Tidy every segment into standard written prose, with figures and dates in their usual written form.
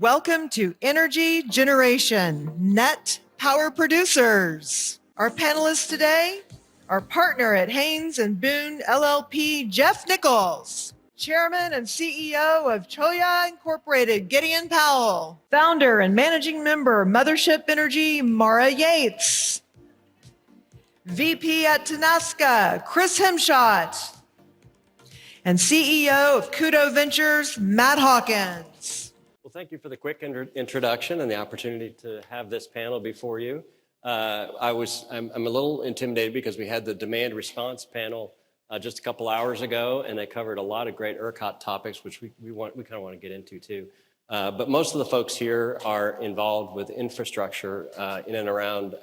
Welcome to Energy Generation Net Power Producers. Our panelists today, our partner at Haynes and Boone LLP, Jeff Nichols, Chairman and CEO of Cholla Incorporated, Gideon Powell, Founder and Managing Member, Mothership Energy, Maura Yates, VP at Tenaska, Chris Hemschot, and CEO of Cudo Ventures, Matt Hawkins. Well, thank you for the quick introduction and the opportunity to have this panel before you. I'm a little intimidated because we had the demand response panel just a couple hours ago, and they covered a lot of great ERCOT topics, which we kind of want to get into too. But most of the folks here are involved with infrastructure in and around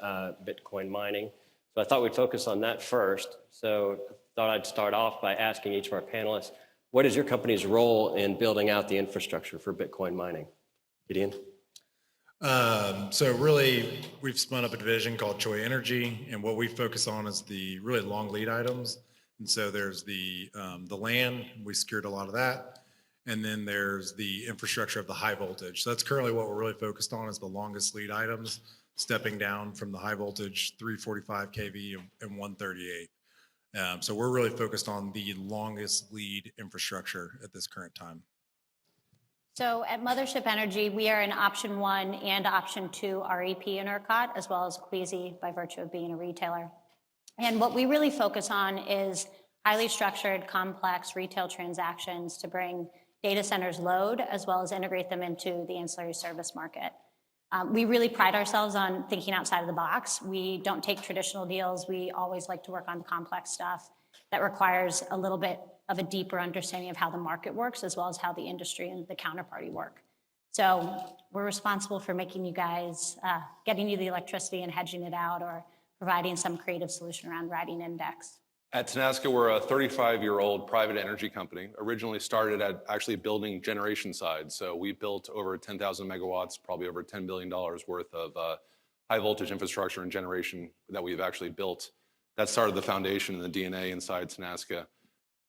Bitcoin mining. So I thought we'd focus on that first. So I thought I'd start off by asking each of our panelists, what is your company's role in building out the infrastructure for Bitcoin mining? Gideon? So really, we've spun up a division called Cholla Energy, and what we focus on is the really long lead items. And so there's the land, we secured a lot of that, and then there's the infrastructure of the high voltage. So that's currently what we're really focused on, is the longest lead items, stepping down from the high voltage 345 kV and 138. So we're really focused on the longest lead infrastructure at this current time. So at Mothership Energy, we are in option 1 and option 2 REP in ERCOT, as well as Queasy by virtue of being a retailer. And what we really focus on is highly structured, complex retail transactions to bring data centers load, as well as integrate them into the ancillary service market. We really pride ourselves on thinking outside of the box. We don't take traditional deals. We always like to work on complex stuff that requires a little bit of a deeper understanding of how the market works, as well as how the industry and the counterparty work. So we're responsible for making you guys, getting you the electricity and hedging it out, or providing some creative solution around riding index. At Tenaska, we're a 35-year-old private energy company, originally started at actually building generation side. So we built over 10,000 megawatts, probably over $10 billion worth of high voltage infrastructure and generation that we've actually built. That started the foundation and the DNA inside Tenaska.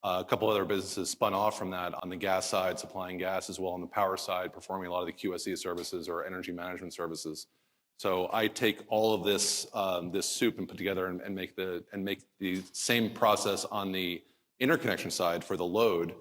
A couple other businesses spun off from that on the gas side, supplying gas, as well on the power side, performing a lot of the QSE services or energy management services. So I take all of this this soup and put together and make the same process on the interconnection side for the load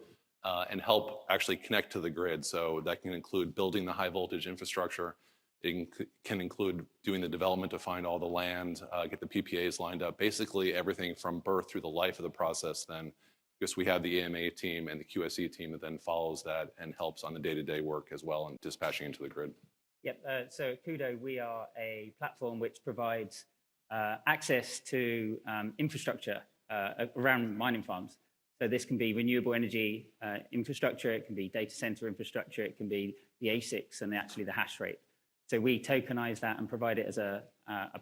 and help actually connect to the grid. So that can include building the high voltage infrastructure. It can include doing the development to find all the land, get the PPAs lined up, basically everything from birth through the life of the process then, because we have the EMA team and the QSE team that then follows that and helps on the day-to-day work as well and dispatching into the grid. Yep, so at Cudo, we are a platform which provides access to infrastructure around mining farms. So this can be renewable energy infrastructure, it can be data center infrastructure, it can be the ASICs and actually the hash rate. So we tokenize that and provide it as a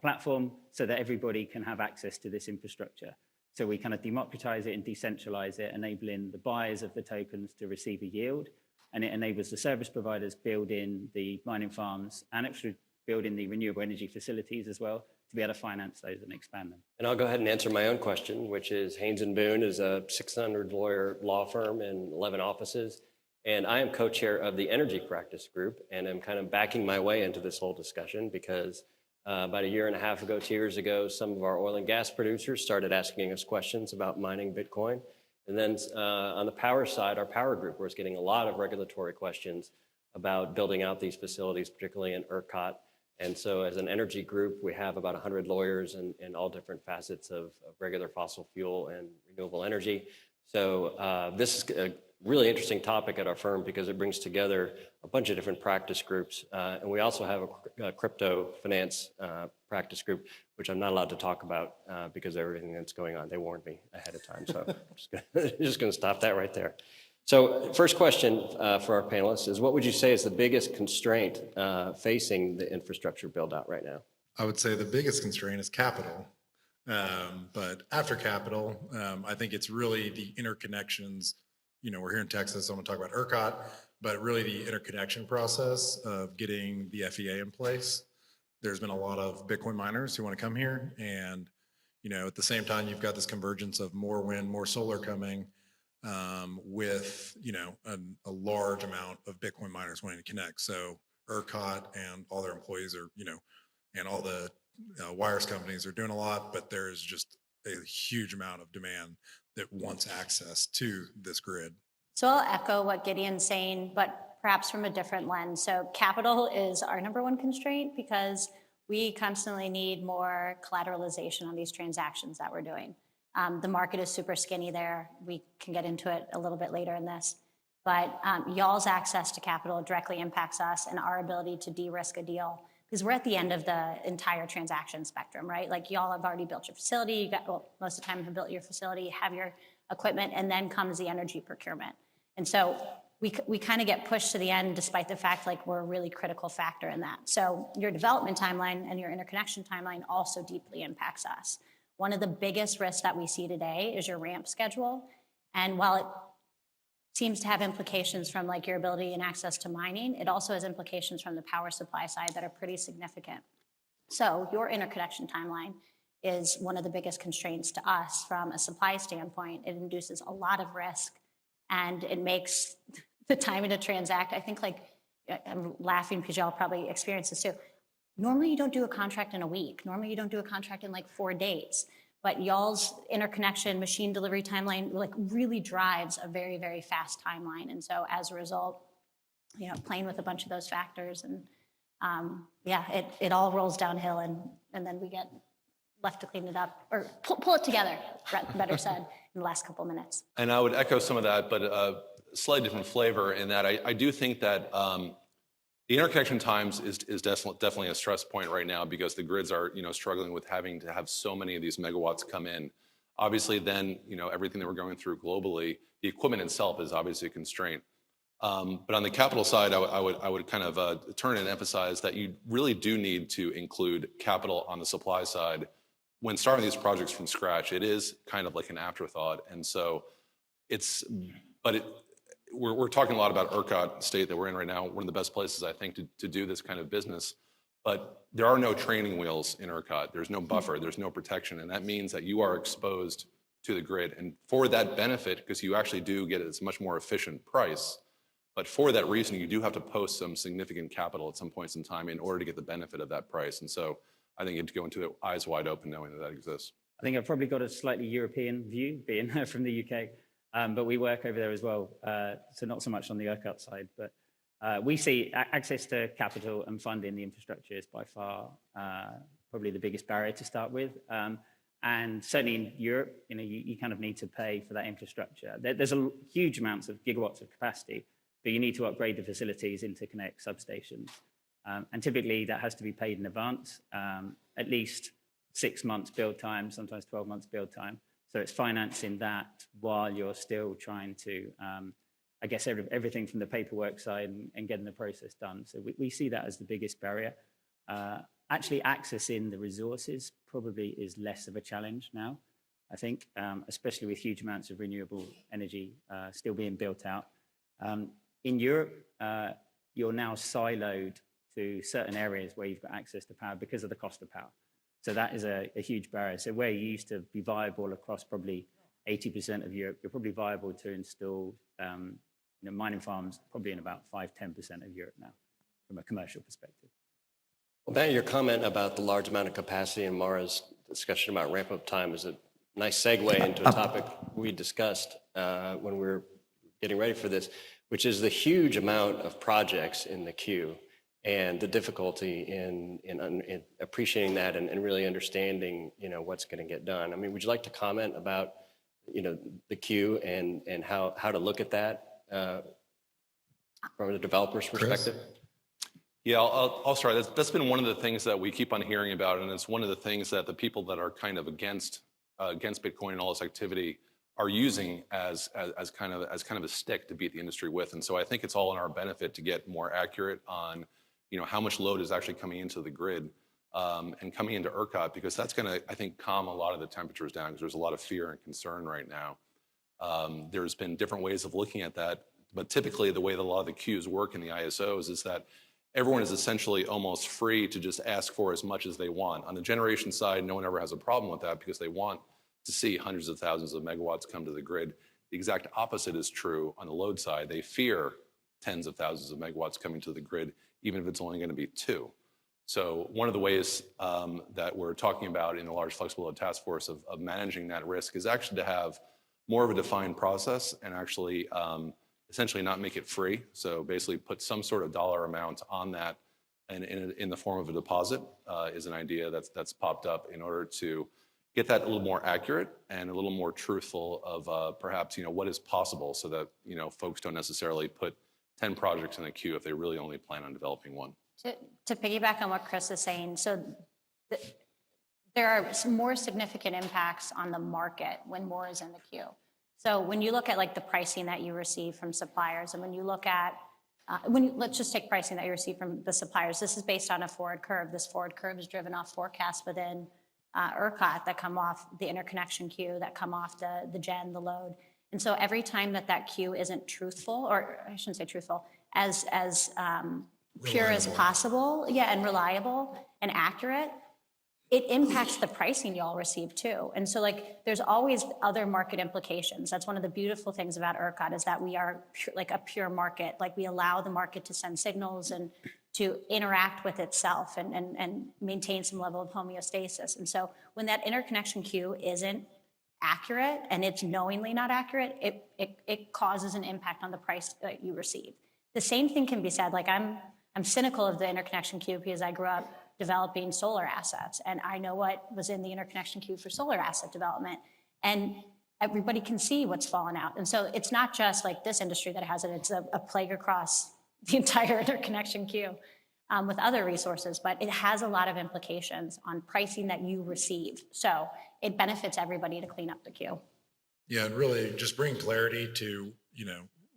platform so that everybody can have access to this infrastructure. So we kind of democratize it and decentralize it, enabling the buyers of the tokens to receive a yield. And it enables the service providers build in the mining farms and actually build in the renewable energy facilities as well to be able to finance those and expand them. And I'll go ahead and answer my own question, which is Haynes and Boone is a 600 lawyer law firm and 11 offices. And I am co-chair of the energy practice group, and I'm kind of backing my way into this whole discussion because about a year and a half ago, 2 years ago, some of our oil and gas producers started asking us questions about mining Bitcoin. And then on the power side, our power group was getting a lot of regulatory questions about building out these facilities, particularly in ERCOT. And so as an energy group, we have about 100 lawyers in all different facets of regular fossil fuel and renewable energy. So this is a really interesting topic at our firm because it brings together a bunch of different practice groups. And we also have a crypto finance practice group, which I'm not allowed to talk about because of everything that's going on. They warned me ahead of time. So I'm just going to stop that right there. So first question for our panelists is, what would you say is the biggest constraint facing the infrastructure build out right now? I would say the biggest constraint is capital. But after capital, I think it's really the interconnections. You know, we're here in Texas, so I'm gonna talk about ERCOT, but really the interconnection process of getting the FEA in place. There's been a lot of Bitcoin miners who want to come here, and you know, at the same time, you've got this convergence of more wind, more solar coming, with you know a large amount of Bitcoin miners wanting to connect. So ERCOT and all their employees are, and all the wires companies are doing a lot, but there is just a huge amount of demand that wants access to this grid. So I'll echo what Gideon's saying, but perhaps from a different lens. So capital is our number one constraint because we constantly need more collateralization on these transactions that we're doing. The market is super skinny there. We can get into it a little bit later in this. But y'all's access to capital directly impacts us and our ability to de-risk a deal because we're at the end of the entire transaction spectrum, right? Like y'all have already built your facility, you got, well, most of the time have built your facility, have your equipment, and then comes the energy procurement. And so we kind of get pushed to the end despite the fact like we're a really critical factor in that. So your development timeline and your interconnection timeline also deeply impacts us. One of the biggest risks that we see today is your ramp schedule. And while it seems to have implications from like your ability and access to mining, it also has implications from the power supply side that are pretty significant. So your interconnection timeline is one of the biggest constraints to us from a supply standpoint. It induces a lot of risk and it makes the timing to transact, I think like, I'm laughing because y'all probably experience this too. Normally you don't do a contract in a week. Normally you don't do a contract in like 4 days. But y'all's interconnection machine delivery timeline like really drives a very, very fast timeline. And so as a result, playing with a bunch of those factors and it all rolls downhill and then we get left to clean it up or pull it together, better said, in the last couple of minutes. And I would echo some of that, but a slightly different flavor in that I do think that the interconnection times is definitely a stress point right now because the grids are struggling with having to have so many of these megawatts come in. Obviously, then everything that we're going through globally, the equipment itself is obviously a constraint. But on the capital side, I would kind of turn and emphasize that you really do need to include capital on the supply side when starting these projects from scratch. It is kind of like an afterthought, and so we're talking a lot about ERCOT state that we're in right now, one of the best places, I think, to do this kind of business. But there are no training wheels in ERCOT. There's no buffer. There's no protection. And that means that you are exposed to the grid. And for that benefit, because you actually do get a much more efficient price, but for that reason, you do have to post some significant capital at some points in time in order to get the benefit of that price. And so I think you have to go into it eyes wide open knowing that that exists. I think I've probably got a slightly European view, being from the UK. But we work over there as well, so not so much on the ERCOT side, but we see access to capital and funding the infrastructure is by far probably the biggest barrier to start with. And certainly in Europe, you kind of need to pay for that infrastructure. There's a huge amounts of gigawatts of capacity, but you need to upgrade the facilities, interconnect substations. And typically that has to be paid in advance, at least 6 months build time, sometimes 12 months build time. So it's financing that while you're still trying to, I guess, everything from the paperwork side and getting the process done. So we see that as the biggest barrier. Actually accessing the resources probably is less of a challenge now, I think, especially with huge amounts of renewable energy still being built out. In Europe, you're now siloed to certain areas where you've got access to power because of the cost of power. So that is a huge barrier. So where you used to be viable across probably 80% of Europe, you're probably viable to install mining farms probably in about 5–10% of Europe now from a commercial perspective. Well, Matt, your comment about the large amount of capacity and Maura's discussion about ramp-up time is a nice segue into a topic we discussed when we were getting ready for this, which is the huge amount of projects in the queue and the difficulty in appreciating that and really understanding, what's going to get done. I mean, would you like to comment about, the queue and how to look at that from a developer's perspective? Yeah, I'll start. That's been one of the things that we keep on hearing about, and it's one of the things that the people that are kind of against Bitcoin and all this activity are using as kind of a stick to beat the industry with. And so I think it's all in our benefit to get more accurate on how much load is actually coming into the grid and coming into ERCOT, because that's going to, I think, calm a lot of the temperatures down, because there's a lot of fear and concern right now. There's been different ways of looking at that, but typically the way that a lot of the queues work in the ISOs is that everyone is essentially almost free to just ask for as much as they want. On the generation side, no one ever has a problem with that because they want to see hundreds of thousands of megawatts come to the grid. The exact opposite is true on the load side. They fear tens of thousands of megawatts coming to the grid, even if it's only going to be 2. So one of the ways that we're talking about in the Large Flexible Load Task Force of managing that risk is actually to have more of a defined process and actually essentially not make it free. So basically put some sort of dollar amount on that and in the form of a deposit is an idea that's popped up in order to get that a little more accurate and a little more truthful of perhaps, what is possible so that, folks don't necessarily put 10 projects in the queue if they really only plan on developing 1. To piggyback on what Chris is saying, so there are some more significant impacts on the market when more is in the queue. So when you look at like the pricing that you receive from suppliers, and when you look at, let's just take pricing that you receive from the suppliers. This is based on a forward curve. This forward curve is driven off forecasts within ERCOT that come off the interconnection queue, that come off the gen, the load. And so every time that queue isn't truthful, or I shouldn't say truthful, as pure as possible, and reliable and accurate, it impacts the pricing you all receive too. And so like there's always other market implications. That's one of the beautiful things about ERCOT is that we are like a pure market. Like we allow the market to send signals and to interact with itself and maintain some level of homeostasis. And so when that interconnection queue isn't accurate and it's knowingly not accurate, it causes an impact on the price that you receive. The same thing can be said, like I'm cynical of the interconnection queue because I grew up developing solar assets, and I know what was in the interconnection queue for solar asset development, and everybody can see what's fallen out. And so it's not just like this industry that has it, it's a plague across the entire interconnection queue with other resources, but it has a lot of implications on pricing that you receive. So it benefits everybody to clean up the queue. Yeah, and really just bring clarity to,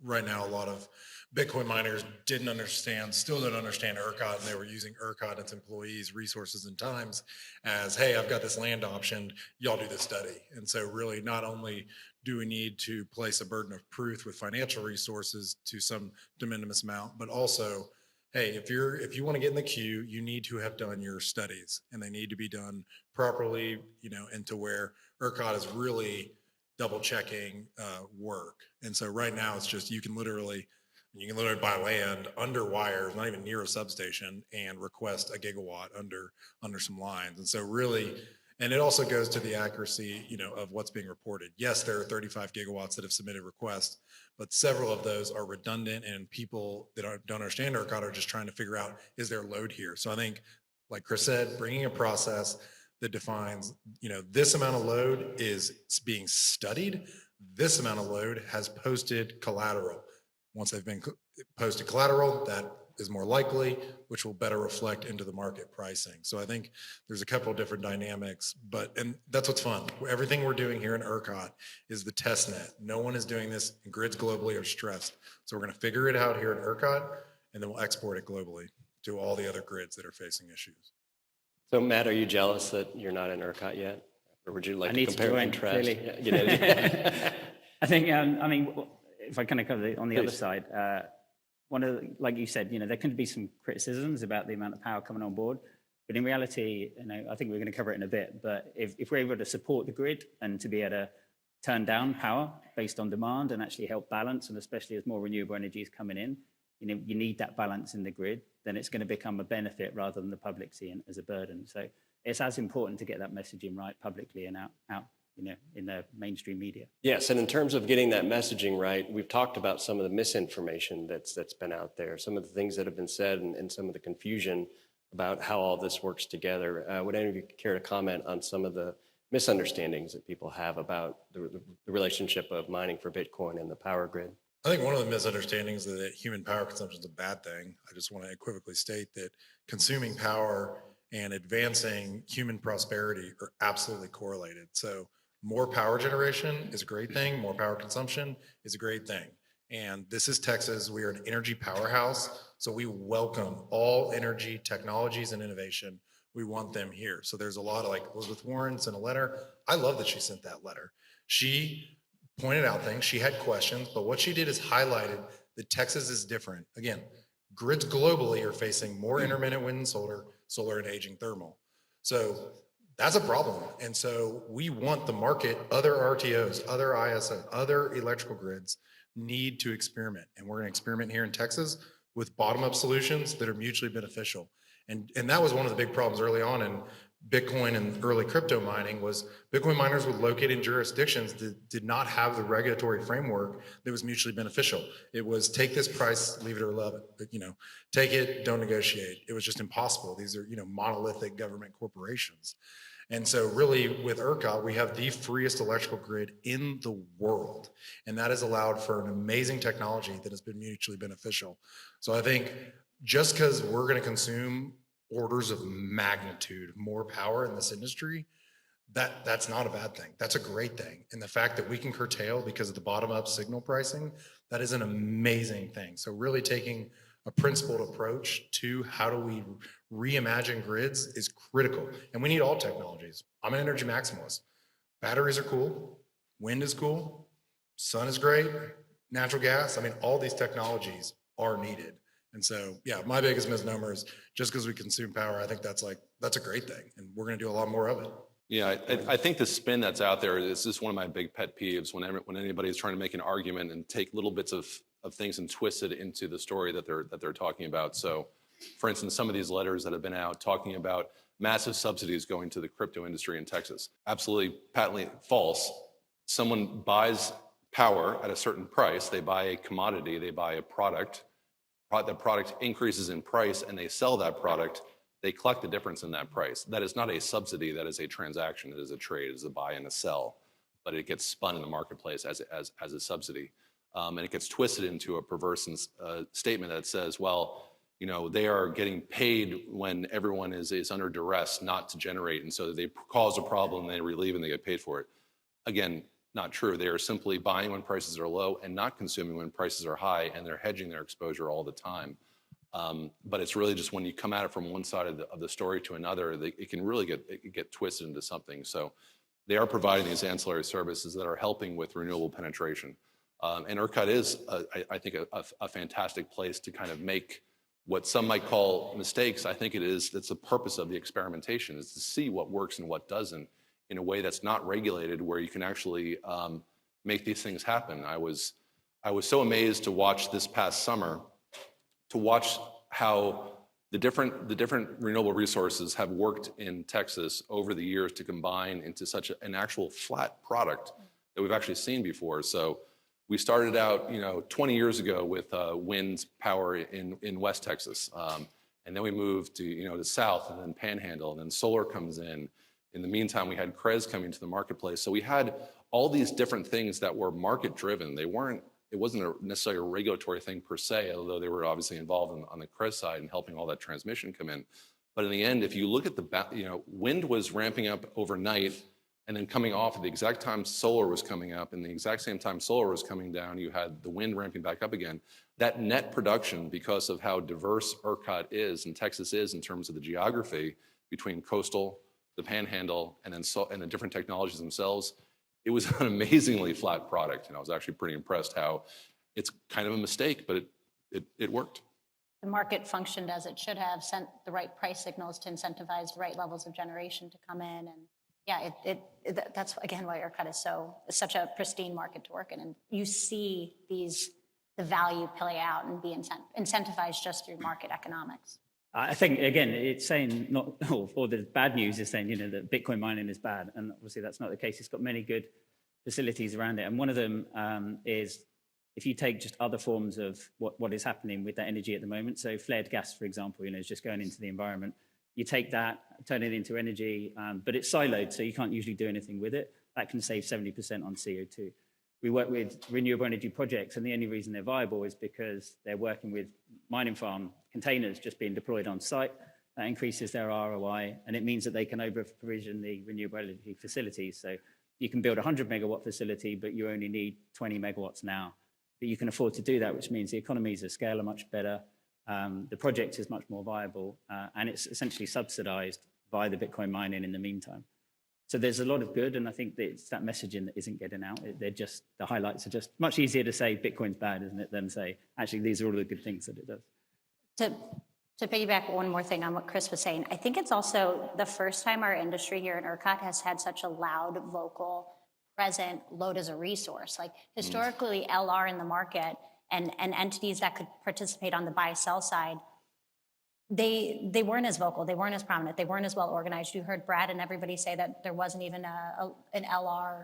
right now a lot of Bitcoin miners still don't understand ERCOT, and they were using ERCOT and its employees, resources, and times as, hey, I've got this land option, y'all do the study. And so really not only do we need to place a burden of proof with financial resources to some de minimis amount, but also, hey, if you want to get in the queue, you need to have done your studies, and they need to be done properly, and to where ERCOT is really double checking work. And so right now it's just, you can literally buy land under wires, not even near a substation, and request a gigawatt under some lines. And so really, and it also goes to the accuracy, of what's being reported. Yes, there are 35 gigawatts that have submitted requests, but several of those are redundant, and people that don't understand ERCOT are just trying to figure out, is there load here? So I think, like Chris said, bringing a process that defines, this amount of load is being studied, this amount of load has posted collateral. Once they've been posted collateral, that is more likely, which will better reflect into the market pricing. So I think there's a couple of different dynamics, and that's what's fun. Everything we're doing here in ERCOT is the test net. No one is doing this, and grids globally are stressed. So we're going to figure it out here in ERCOT, and then we'll export it globally to all the other grids that are facing issues. So Matt, are you jealous that you're not in ERCOT yet? Or would you like to compare and contrast? Clearly. I think, if I kind of cover it on the other side, like you said, there can be some criticisms about the amount of power coming on board, but in reality, I think we're going to cover it in a bit, but if we're able to support the grid and to be able to turn down power based on demand and actually help balance, and especially as more renewable energy is coming in, you need that balance in the grid, then it's going to become a benefit rather than the public seeing it as a burden. So it's as important to get that messaging right publicly and out in the mainstream media. Yes, and in terms of getting that messaging right, we've talked about some of the misinformation that's been out there, some of the things that have been said, and some of the confusion about how all this works together. Would any of you care to comment on some of the misunderstandings that people have about the relationship of mining for Bitcoin and the power grid? I think one of the misunderstandings is that human power consumption is a bad thing. I just want to equivocally state that consuming power and advancing human prosperity are absolutely correlated. So more power generation is a great thing. More power consumption is a great thing. And this is Texas. We are an energy powerhouse. So we welcome all energy technologies and innovation. We want them here. So there's a lot of, like Elizabeth Warren sent a letter. I love that she sent that letter. She pointed out things, she had questions, but what she did is highlighted that Texas is different. Again, grids globally are facing more intermittent wind and solar and aging thermal. So that's a problem. And so we want the market, other RTOs, other ISO, other electrical grids need to experiment. And we're going to experiment here in Texas with bottom-up solutions that are mutually beneficial. And that was one of the big problems early on in Bitcoin and early crypto mining was Bitcoin miners would locate in jurisdictions that did not have the regulatory framework that was mutually beneficial. It was take this price, leave it or love it. But, take it, don't negotiate. It was just impossible. These are, monolithic government corporations. And so really with ERCOT, we have the freest electrical grid in the world. And that has allowed for an amazing technology that has been mutually beneficial. So I think just because we're going to consume orders of magnitude more power in this industry, that's not a bad thing. That's a great thing. And the fact that we can curtail because of the bottom-up signal pricing, that is an amazing thing. So really taking a principled approach to how do we reimagine grids is critical. And we need all technologies. I'm an energy maximalist. Batteries are cool. Wind is cool. Sun is great. Natural gas. All these technologies are needed. And so, yeah, my biggest misnomer is just because we consume power, I think that's a great thing. And we're going to do a lot more of it. Yeah, I think the spin that's out there is just one of my big pet peeves when anybody is trying to make an argument and take little bits of things and twist it into the story that they're talking about. So, for instance, some of these letters that have been out talking about massive subsidies going to the crypto industry in Texas, absolutely patently false. Someone buys power at a certain price, they buy a commodity, they buy a product. The product increases in price and they sell that product, they collect the difference in that price. That is not a subsidy, that is a transaction, it is a trade, it is a buy and a sell, but it gets spun in the marketplace as a subsidy. And it gets twisted into a perverse statement that says, well, they are getting paid when everyone is under duress not to generate, and so they cause a problem, they relieve and they get paid for it. Again, not true. They are simply buying when prices are low and not consuming when prices are high, and they're hedging their exposure all the time. But it's really just when you come at it from one side of the story to another, it can really get twisted into something. So they are providing these ancillary services that are helping with renewable penetration. And ERCOT is, I think, a fantastic place to kind of make what some might call mistakes. I think that's the purpose of the experimentation, is to see what works and what doesn't in a way that's not regulated, where you can actually make these things happen. I was so amazed to watch this past summer, to watch how the different renewable resources have worked in Texas over the years to combine into such an actual flat product that we've actually seen before. So we started out, 20 years ago with wind power in West Texas, and then we moved to the South, and then Panhandle, and then solar comes in. In the meantime, we had CREZ coming to the marketplace. So we had all these different things that were market driven. It wasn't necessarily a regulatory thing per se, although they were obviously involved on the CREZ side and helping all that transmission come in. But in the end, if you look at wind was ramping up overnight and then coming off at the exact time solar was coming up, and the exact same time solar was coming down, you had the wind ramping back up again. That net production, because of how diverse ERCOT is and Texas is in terms of the geography between coastal, the Panhandle, and the different technologies themselves, it was an amazingly flat product. And I was actually pretty impressed how it's kind of a mistake, but it worked. The market functioned as it should have, sent the right price signals to incentivize the right levels of generation to come in. And yeah, that's again why ERCOT is such a pristine market to work in. And you see the value play out and be incentivized just through market economics. I think, again, it's saying or the bad news is saying, that Bitcoin mining is bad. And obviously that's not the case. It's got many good facilities around it. And one of them is if you take just other forms of what is happening with that energy at the moment. So flared gas, for example, is just going into the environment. You take that, turn it into energy, but it's siloed, so you can't usually do anything with it. That can save 70% on CO2. We work with renewable energy projects, and the only reason they're viable is because they're working with mining farm containers just being deployed on site. That increases their ROI, and it means that they can over-provision the renewable energy facilities. So you can build a 100-megawatt facility, but you only need 20 megawatts now. But you can afford to do that, which means the economies of scale are much better. The project is much more viable, and it's essentially subsidized by the Bitcoin mining in the meantime. So there's a lot of good, and I think that it's that messaging that isn't getting out. The highlights are just much easier to say Bitcoin's bad, isn't it, than say, actually, these are all the good things that it does. To piggyback one more thing on what Chris was saying, I think it's also the first time our industry here in ERCOT has had such a loud, vocal, present load as a resource. Like historically, LR in the market and entities that could participate on the buy-sell side, they weren't as vocal, they weren't as prominent, they weren't as well organized. You heard Brad and everybody say that there wasn't even an LR,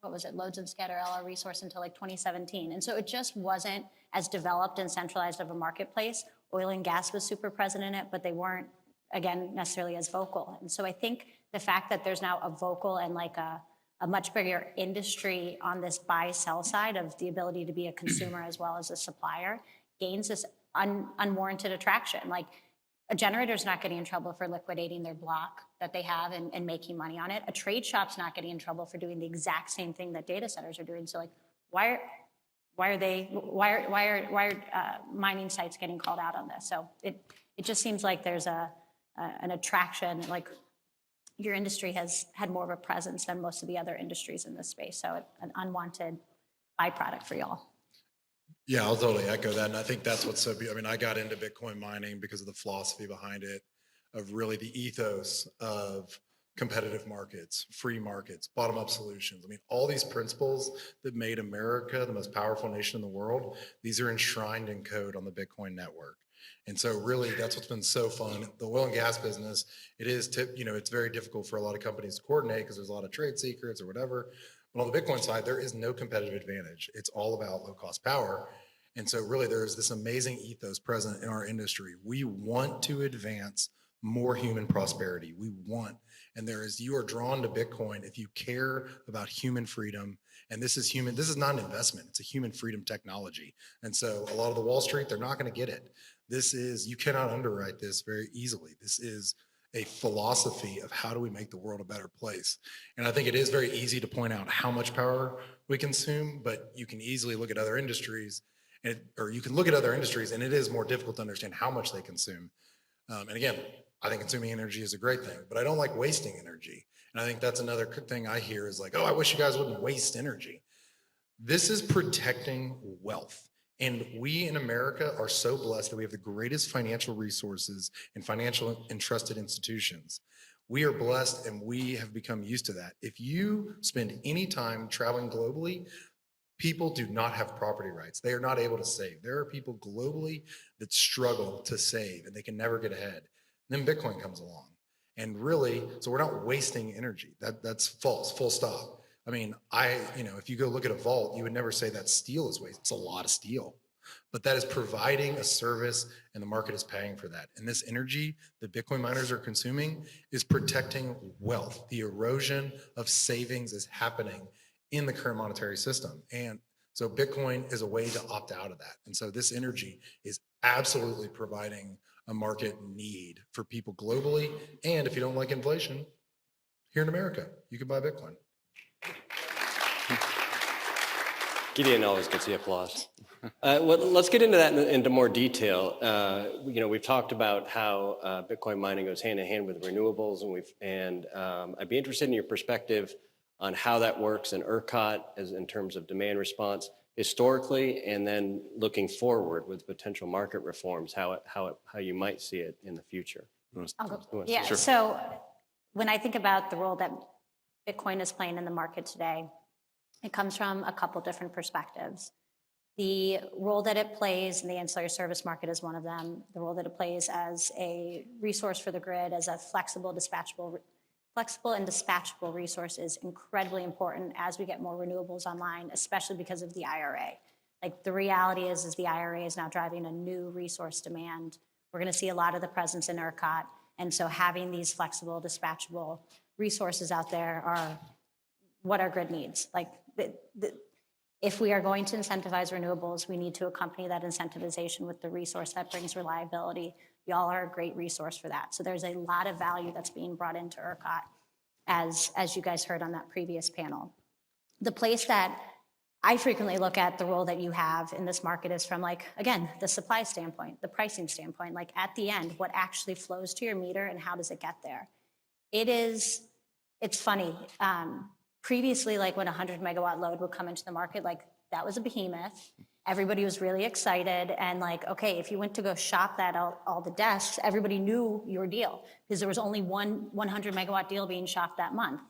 what was it, loads and scatter LR resource until like 2017. And so it just wasn't as developed and centralized of a marketplace. Oil and gas was super present in it, but they weren't, again, necessarily as vocal. And so I think the fact that there's now a vocal and like a much bigger industry on this buy-sell side of the ability to be a consumer as well as a supplier gains this unwarranted attraction. Like a generator's not getting in trouble for liquidating their block that they have and making money on it. A trade shop's not getting in trouble for doing the exact same thing that data centers are doing. So like, why are mining sites getting called out on this? So it just seems like there's an attraction, like your industry has had more of a presence than most of the other industries in this space. So an unwanted byproduct for y'all. Yeah, I'll totally echo that. And I think that's what's so beautiful. I mean, I got into Bitcoin mining because of the philosophy behind it, of really the ethos of competitive markets, free markets, bottom-up solutions. I mean, all these principles that made America the most powerful nation in the world, these are enshrined in code on the Bitcoin network. And so really that's what's been so fun. The oil and gas business, it is, it's very difficult for a lot of companies to coordinate because there's a lot of trade secrets or whatever. But on the Bitcoin side, there is no competitive advantage. It's all about low cost power. And so really there's this amazing ethos present in our industry. We want to advance more human prosperity. We want, and you are drawn to Bitcoin if you care about human freedom. And this is not an investment, it's a human freedom technology. And so a lot of the Wall Street, they're not going to get it. You cannot underwrite this very easily. This is a philosophy of how do we make the world a better place. And I think it is very easy to point out how much power we consume, but you can easily look at other industries and it is more difficult to understand how much they consume. And again, I think consuming energy is a great thing, but I don't like wasting energy. And I think that's another thing I hear is like, oh, I wish you guys wouldn't waste energy. This is protecting wealth. And we in America are so blessed that we have the greatest financial resources and financial and trusted institutions. We are blessed and we have become used to that. If you spend any time traveling globally, people do not have property rights. They are not able to save. There are people globally that struggle to save and they can never get ahead. And then Bitcoin comes along. And really, so we're not wasting energy. That's false, full stop. I mean, if you go look at a vault, you would never say that steel is waste. It's a lot of steel, but that is providing a service and the market is paying for that. And this energy that Bitcoin miners are consuming is protecting wealth. The erosion of savings is happening in the current monetary system. And so Bitcoin is a way to opt out of that. And so this energy is absolutely providing a market need for people globally. And if you don't like inflation, here in America, you can buy Bitcoin. Gideon always gets the applause. Let's get into that into more detail. We've talked about how Bitcoin mining goes hand in hand with renewables, and I'd be interested in your perspective on how that works in ERCOT as in terms of demand response historically, and then looking forward with potential market reforms, how you might see it in the future. Yeah. Sure. So when I think about the role that Bitcoin is playing in the market today, it comes from a couple different perspectives. The role that it plays in the ancillary service market is one of them. The role that it plays as a resource for the grid, as a flexible and dispatchable resource is incredibly important as we get more renewables online, especially because of the IRA. Like the reality is the IRA is now driving a new resource demand. We're going to see a lot of the presence in ERCOT. And so having these flexible, dispatchable resources out there are what our grid needs. Like if we are going to incentivize renewables, we need to accompany that incentivization with the resource that brings reliability. Y'all are a great resource for that. So there's a lot of value that's being brought into ERCOT, as you guys heard on that previous panel. The place that I frequently look at the role that you have in this market is from, like, again, the supply standpoint, the pricing standpoint, like at the end, what actually flows to your meter and how does it get there? It's funny. Previously, like when 100 megawatt load would come into the market, like that was a behemoth. Everybody was really excited. And like, okay, if you went to go shop that all the desks, everybody knew your deal because there was only one 100 megawatt deal being shopped that month.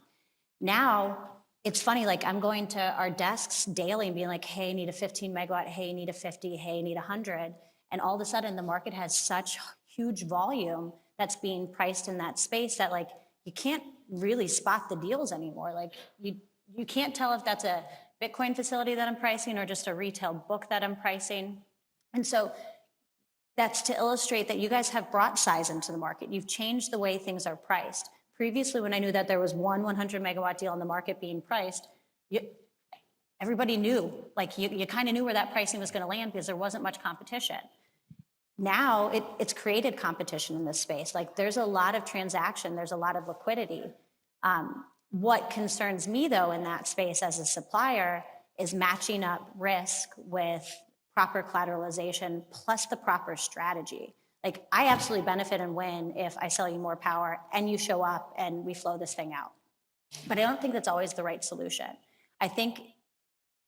Now, it's funny, like I'm going to our desks daily and being like, hey, I need a 15 megawatt, hey, I need a 50, hey, I need 100. And all of a sudden the market has such huge volume that's being priced in that space that like you can't really spot the deals anymore. Like you can't tell if that's a Bitcoin facility that I'm pricing or just a retail book that I'm pricing. And so that's to illustrate that you guys have brought size into the market. You've changed the way things are priced. Previously, when I knew that there was one 100 megawatt deal in the market being priced, everybody knew, like you kind of knew where that pricing was going to land because there wasn't much competition. Now it's created competition in this space. Like there's a lot of transaction, there's a lot of liquidity. What concerns me though in that space as a supplier is matching up risk with proper collateralization plus the proper strategy. Like I absolutely benefit and win if I sell you more power and you show up and we flow this thing out. But I don't think that's always the right solution. I think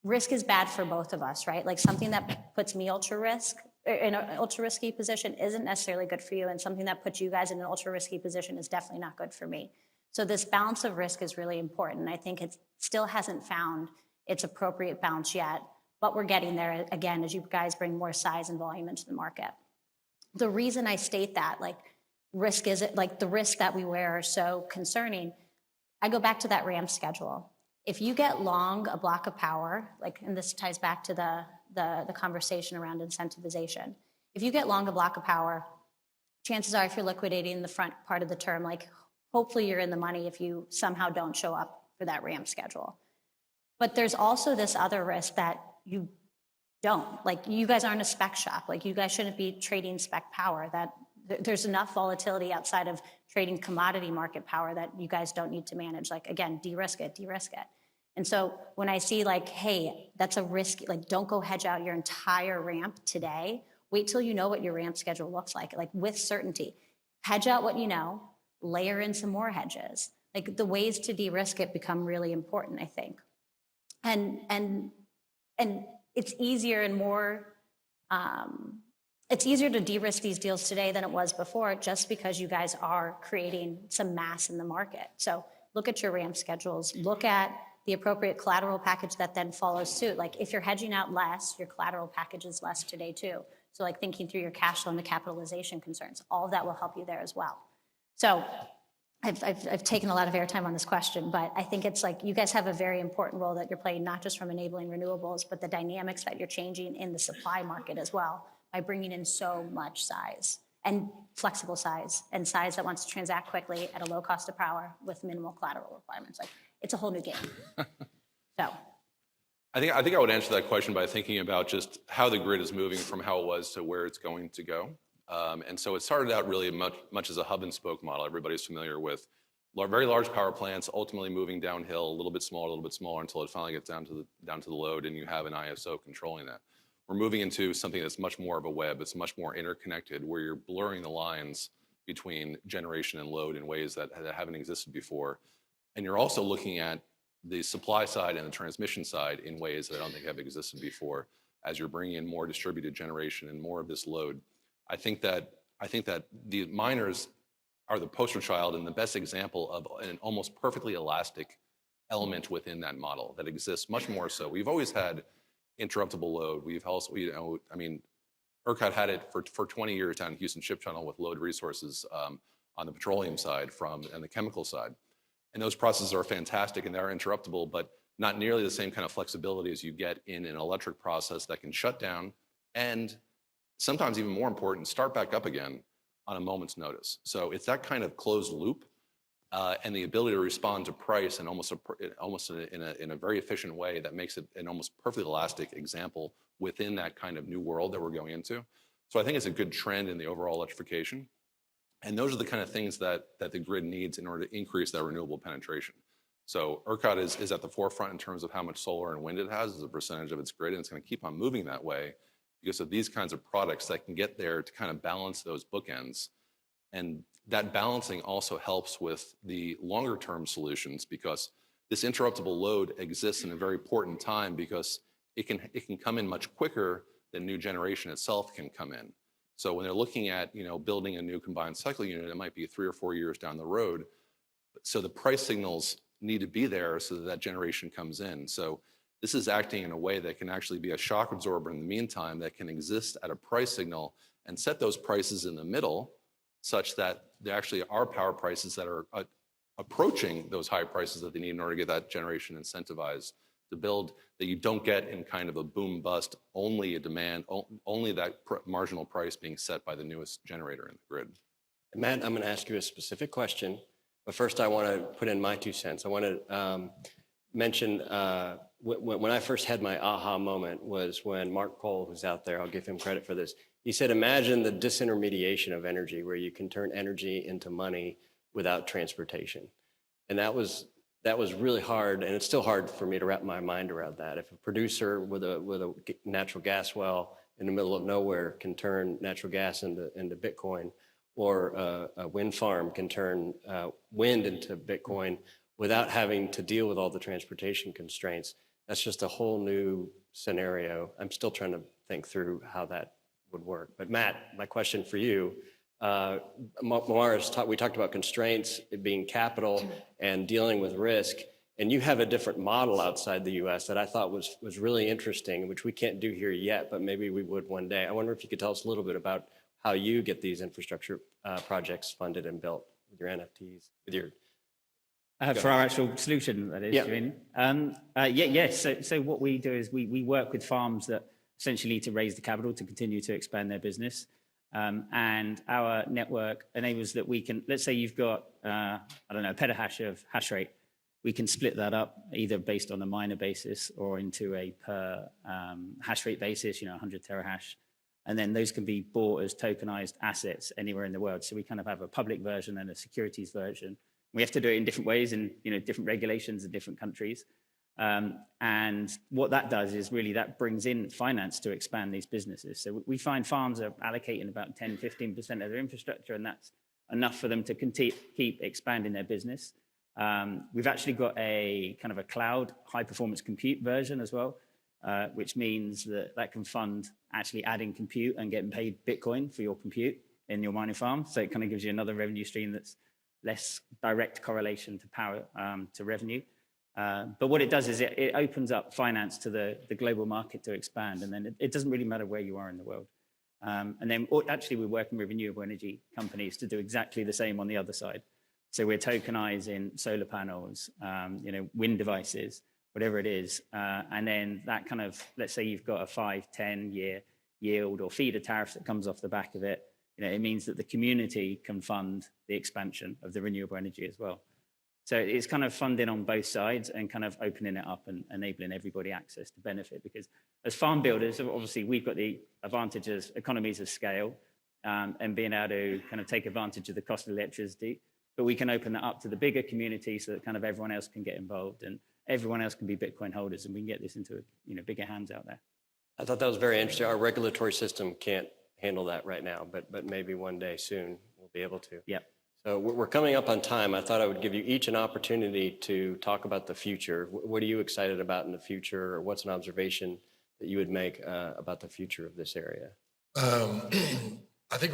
risk is bad for both of us, right? Like something that puts me in an ultra risky position isn't necessarily good for you, and something that puts you guys in an ultra risky position is definitely not good for me. So this balance of risk is really important. I think it still hasn't found its appropriate balance yet, but we're getting there again as you guys bring more size and volume into the market. The reason I state that, like risk is like the risk that we wear are so concerning. I go back to that RAM schedule. If you get long a block of power, like, and this ties back to the conversation around incentivization. If you get long a block of power, chances are if you're liquidating the front part of the term, like hopefully you're in the money if you somehow don't show up for that RAM schedule. But there's also this other risk that you don't. Like you guys aren't a spec shop. Like you guys shouldn't be trading spec power. That there's enough volatility outside of trading commodity market power that you guys don't need to manage. Like again, de-risk it. And so when I see like, hey, that's a risk, like don't go hedge out your entire ramp today. Wait till you know what your ramp schedule looks like with certainty. Hedge out what you know, layer in some more hedges. Like the ways to de-risk it become really important, I think. And it's easier and more, it's easier to de-risk these deals today than it was before, just because you guys are creating some mass in the market. So look at your ramp schedules, look at the appropriate collateral package that then follows suit. Like if you're hedging out less, your collateral package is less today too. So like thinking through your cash flow and the capitalization concerns, all of that will help you there as well. So I've taken a lot of airtime on this question, but I think it's like you guys have a very important role that you're playing, not just from enabling renewables, but the dynamics that you're changing in the supply market as well by bringing in so much size and flexible size and size that wants to transact quickly at a low cost of power with minimal collateral requirements. Like it's a whole new game. So. I think I would answer that question by thinking about just how the grid is moving from how it was to where it's going to go. And so it started out really much as a hub and spoke model. Everybody's familiar with very large power plants, ultimately moving downhill, a little bit smaller until it finally gets down to the load and you have an ISO controlling that. We're moving into something that's much more of a web. It's much more interconnected, where you're blurring the lines between generation and load in ways that haven't existed before. And you're also looking at the supply side and the transmission side in ways that I don't think have existed before, as you're bringing in more distributed generation and more of this load. I think that the miners are the poster child and the best example of an almost perfectly elastic element within that model that exists much more so. We've always had interruptible load. We've also, ERCOT had it for 20 years down in Houston Ship Channel with load resources on the petroleum side and the chemical side. And those processes are fantastic and they're interruptible, but not nearly the same kind of flexibility as you get in an electric process that can shut down and sometimes even more important, start back up again on a moment's notice. So it's that kind of closed loop and the ability to respond to price in almost in a very efficient way that makes it an almost perfectly elastic example within that kind of new world that we're going into. So I think it's a good trend in the overall electrification. And those are the kind of things that the grid needs in order to increase that renewable penetration. So ERCOT is at the forefront in terms of how much solar and wind it has as a percentage of its grid, and it's going to keep on moving that way because of these kinds of products that can get there to kind of balance those bookends. And that balancing also helps with the longer term solutions because this interruptible load exists in a very important time because it can come in much quicker than new generation itself can come in. So when they're looking at building a new combined cycle unit, it might be 3 or 4 years down the road. So the price signals need to be there so that generation comes in. So this is acting in a way that can actually be a shock absorber in the meantime that can exist at a price signal and set those prices in the middle such that there actually are power prices that are approaching those high prices that they need in order to get that generation incentivized to build, that you don't get in kind of a boom bust, only a demand, only that marginal price being set by the newest generator in the grid. Matt, I'm going to ask you a specific question, but first I want to put in my 2 cents. I want to mention when I first had my aha moment was when Mark Cole, who's out there, I'll give him credit for this. He said, imagine the disintermediation of energy where you can turn energy into money without transportation. And that was really hard, and it's still hard for me to wrap my mind around that. If a producer with a natural gas well in the middle of nowhere can turn natural gas into Bitcoin, or a wind farm can turn wind into Bitcoin without having to deal with all the transportation constraints, that's just a whole new scenario. I'm still trying to think through how that would work. But Matt, my question for you, Maura, we talked about constraints, it being capital and dealing with risk, and you have a different model outside the US that I thought was really interesting, which we can't do here yet, but maybe we would one day. I wonder if you could tell us a little bit about how you get these infrastructure projects funded and built with your NFTs, with your... For our actual solution, that is, yeah. you mean? Yes. So what we do is we work with farms that essentially need to raise the capital to continue to expand their business. And our network enables that we can, let's say you've got, I don't know, a petahash of hash rate. We can split that up either based on a miner basis or into a per hash rate basis, 100 terahash. And then those can be bought as tokenized assets anywhere in the world. So we kind of have a public version and a securities version. We have to do it in different ways in different regulations in different countries. And what that does is really that brings in finance to expand these businesses. So we find farms are allocating about 10, 15% of their infrastructure, and that's enough for them to keep expanding their business. We've actually got a kind of a cloud high performance compute version as well, which means that can fund actually adding compute and getting paid Bitcoin for your compute in your mining farm. So it kind of gives you another revenue stream that's less direct correlation to power, to revenue. But what it does is it opens up finance to the global market to expand. And then it doesn't really matter where you are in the world. And then actually we're working with renewable energy companies to do exactly the same on the other side. So we're tokenizing solar panels, wind devices, whatever it is. And then that kind of, let's say you've got a 5-10 year yield or feeder tariff that comes off the back of it. It means that the community can fund the expansion of the renewable energy as well. So it's kind of funding on both sides and kind of opening it up and enabling everybody access to benefit. Because as farm builders, obviously we've got the advantages, economies of scale, and being able to kind of take advantage of the cost of electricity. But we can open that up to the bigger community so that kind of everyone else can get involved and everyone else can be Bitcoin holders, and we can get this into bigger hands out there. I thought that was very interesting. Our regulatory system can't handle that right now, but maybe one day soon we'll be able to. Yeah. So we're coming up on time. I thought I would give you each an opportunity to talk about the future. What are you excited about in the future, or what's an observation that you would make about the future of this area? I think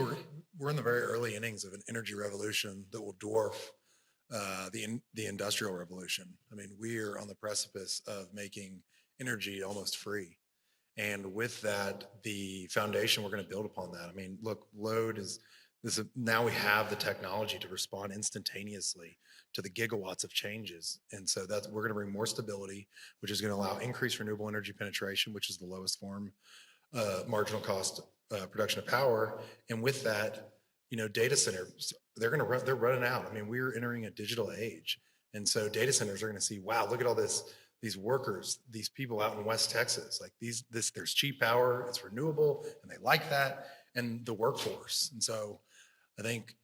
we're in the very early innings of an energy revolution that will dwarf the industrial revolution. I mean, we are on the precipice of making energy almost free. And with that, the foundation, we're going to build upon that. I mean, look, load is this. Now we have the technology to respond instantaneously to the gigawatts of changes. And so we're going to bring more stability, which is going to allow increased renewable energy penetration, which is the lowest form, marginal cost production of power. And with that, data centers, they're running out. I mean, we're entering a digital age. And so data centers are going to see, wow, look at all these workers, these people out in West Texas, like there's cheap power, it's renewable, and they like that, and the workforce. And so I think,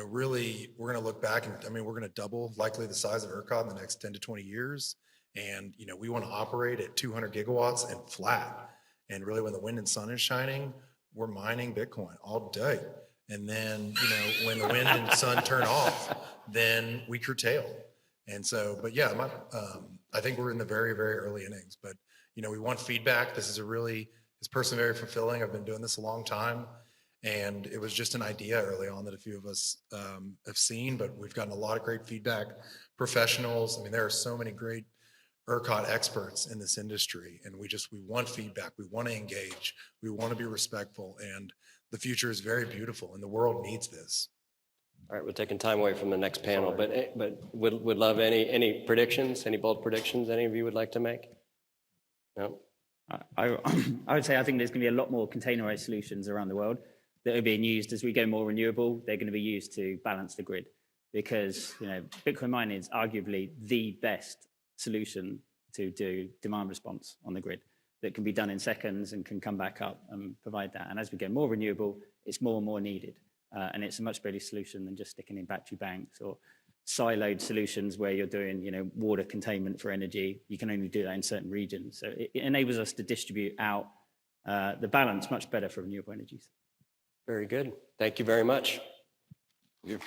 really we're going to look back and we're going to double likely the size of ERCOT in the next 10 to 20 years. And, we want to operate at 200 gigawatts and flat. And really when the wind and sun is shining, we're mining Bitcoin all day. And then, when the wind and sun turn off, then we curtail. And so, but yeah, I think we're in the very, very early innings, but, we want feedback. It's personally very fulfilling. I've been doing this a long time. And it was just an idea early on that a few of us have seen, but we've gotten a lot of great feedback. Professionals, I mean, there are so many great ERCOT experts in this industry, and we want feedback. We want to engage. We want to be respectful, and the future is very beautiful, and the world needs this. All right, we're taking time away from the next panel, but would love any predictions, any bold predictions any of you would like to make? No? I would say I think there's going to be a lot more containerized solutions around the world that are being used as we go more renewable. They're going to be used to balance the grid because Bitcoin mining is arguably the best solution to do demand response on the grid that can be done in seconds and can come back up and provide that. And as we get more renewable, it's more and more needed. And it's a much better solution than just sticking in battery banks or siloed solutions where you're doing, water containment for energy. You can only do that in certain regions. So it enables us to distribute out the balance much better for renewable energies. Very good. Thank you very much. Yeah.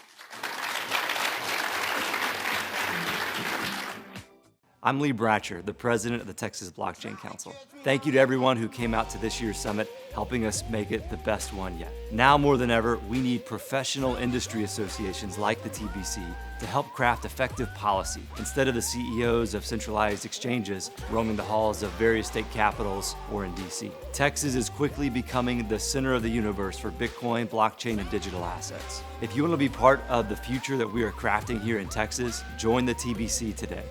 I'm Lee Bratcher, the president of the Texas Blockchain Council. Thank you to everyone who came out to this year's summit, helping us make it the best one yet. Now more than ever, we need professional industry associations like the TBC to help craft effective policy instead of the CEOs of centralized exchanges roaming the halls of various state capitals or in DC. Texas is quickly becoming the center of the universe for Bitcoin, blockchain, and digital assets. If you want to be part of the future that we are crafting here in Texas, join the TBC today.